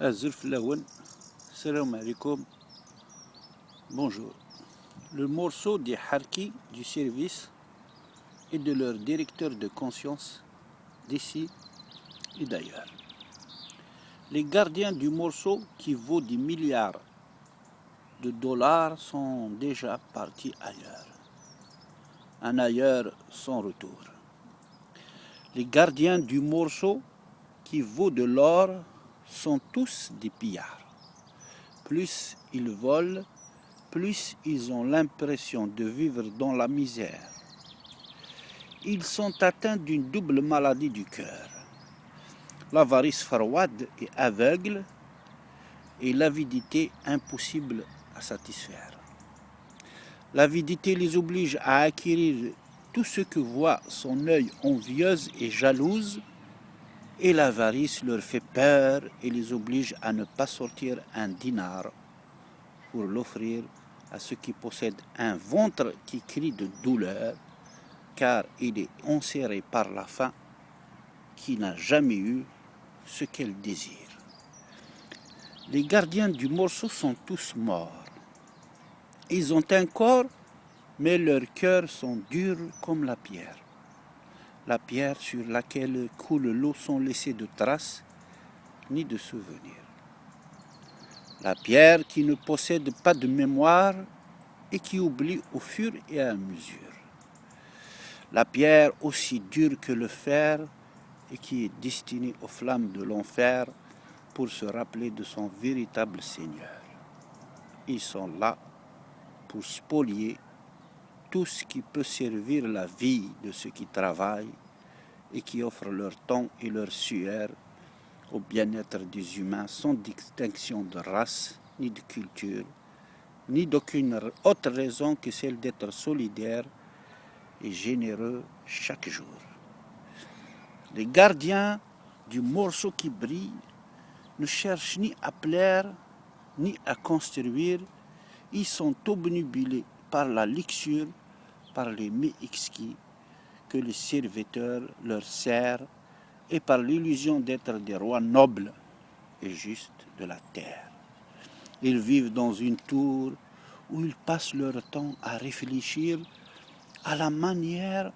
Azurf Lawan, salam alaikum, bonjour. Le morceau des harkis du service et de leur directeur de conscience d'ici et d'ailleurs. Les gardiens du morceau qui vaut des milliards de dollars sont déjà partis ailleurs. Un ailleurs sans retour. Les gardiens du morceau qui vaut de l'or sont tous des pillards. Plus ils volent, plus ils ont l'impression de vivre dans la misère. Ils sont atteints d'une double maladie du cœur. L'avarice froide et aveugle et l'avidité impossible à satisfaire. L'avidité les oblige à acquérir tout ce que voit son œil envieuse et jalouse, et l'avarice leur fait peur et les oblige à ne pas sortir un dinar pour l'offrir à ceux qui possèdent un ventre qui crie de douleur, car il est enserré par la faim qui n'a jamais eu ce qu'elle désire. Les gardiens du morceau sont tous morts. Ils ont un corps, mais leurs cœurs sont durs comme la pierre sur laquelle coule l'eau sans laisser de traces ni de souvenirs. La pierre qui ne possède pas de mémoire et qui oublie au fur et à mesure. La pierre aussi dure que le fer et qui est destinée aux flammes de l'enfer pour se rappeler de son véritable Seigneur. Ils sont là pour spolier tout ce qui peut servir la vie de ceux qui travaillent et qui offrent leur temps et leur sueur au bien-être des humains sans distinction de race, ni de culture, ni d'aucune autre raison que celle d'être solidaire et généreux chaque jour. Les gardiens du morceau qui brille ne cherchent ni à plaire, ni à construire. Ils sont obnubilés par la luxure, par les mets exquis que les serviteurs leur servent et par l'illusion d'être des rois nobles et justes de la terre. Ils vivent dans une tour où ils passent leur temps à réfléchir à la manière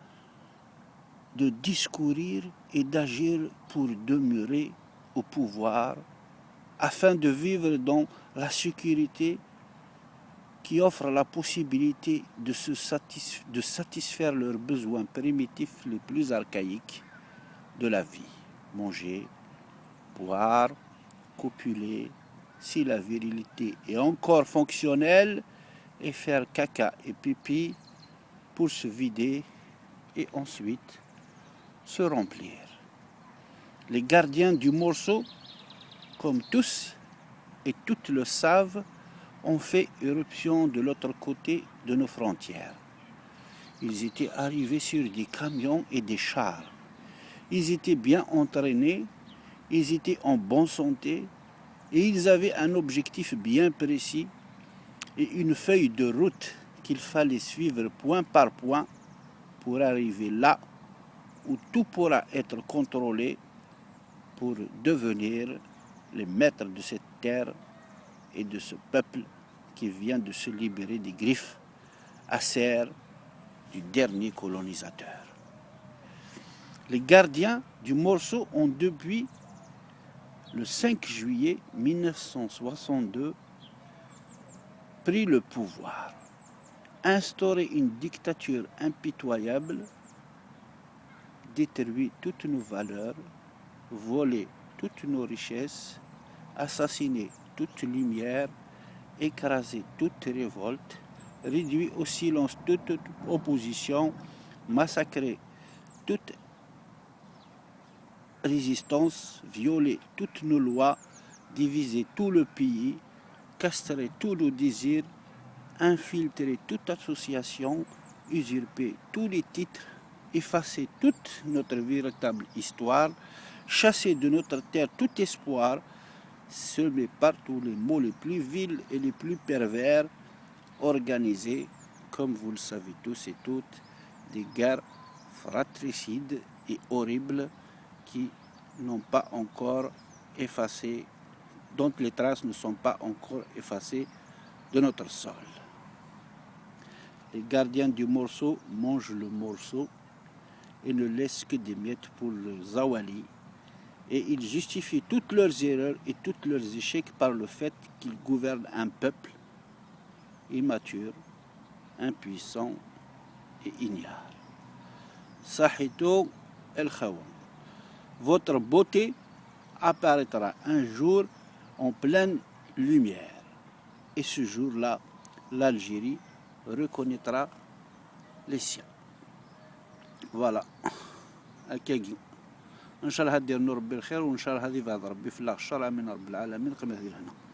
de discourir et d'agir pour demeurer au pouvoir afin de vivre dans la sécurité qui offre la possibilité de satisfaire leurs besoins primitifs les plus archaïques de la vie. Manger, boire, copuler, si la virilité est encore fonctionnelle, et faire caca et pipi pour se vider et ensuite se remplir. Les gardiens du morceau, comme tous et toutes le savent, ont fait éruption de l'autre côté de nos frontières. Ils étaient arrivés sur des camions et des chars. Ils étaient bien entraînés, ils étaient en bonne santé et ils avaient un objectif bien précis et une feuille de route qu'il fallait suivre point par point pour arriver là où tout pourra être contrôlé pour devenir les maîtres de cette terre et de ce peuple qui vient de se libérer des griffes acères du dernier colonisateur. Les gardiens du morceau ont depuis le 5 juillet 1962 pris le pouvoir, instauré une dictature impitoyable, détruit toutes nos valeurs, volé toutes nos richesses, assassiné toute lumière, écrasé toute révolte, réduit au silence toute opposition, massacré toute résistance, violé toutes nos lois, divisé tout le pays, castré tous nos désirs, infiltré toute association, usurpé tous les titres, effacé toute notre véritable histoire, chassé de notre terre tout espoir, semé partout les mots les plus vils et les plus pervers, organisé, comme vous le savez tous et toutes, des guerres fratricides et horribles qui n'ont pas encore effacé dont les traces ne sont pas encore effacées de notre sol. Les gardiens du morceau mangent le morceau et ne laissent que des miettes pour le zawali, et ils justifient toutes leurs erreurs et tous leurs échecs par le fait qu'ils gouvernent un peuple immature, impuissant et ignare. Sahito el Khawan. Votre beauté apparaîtra un jour en pleine lumière. Et ce jour-là, l'Algérie reconnaîtra les siens. Voilà. هكاكي ان شاء الله هدير نور بالخير، وان شاء الله هذه بعد ربي في الله الشرع من رب العالمين قبل هذه الهنا.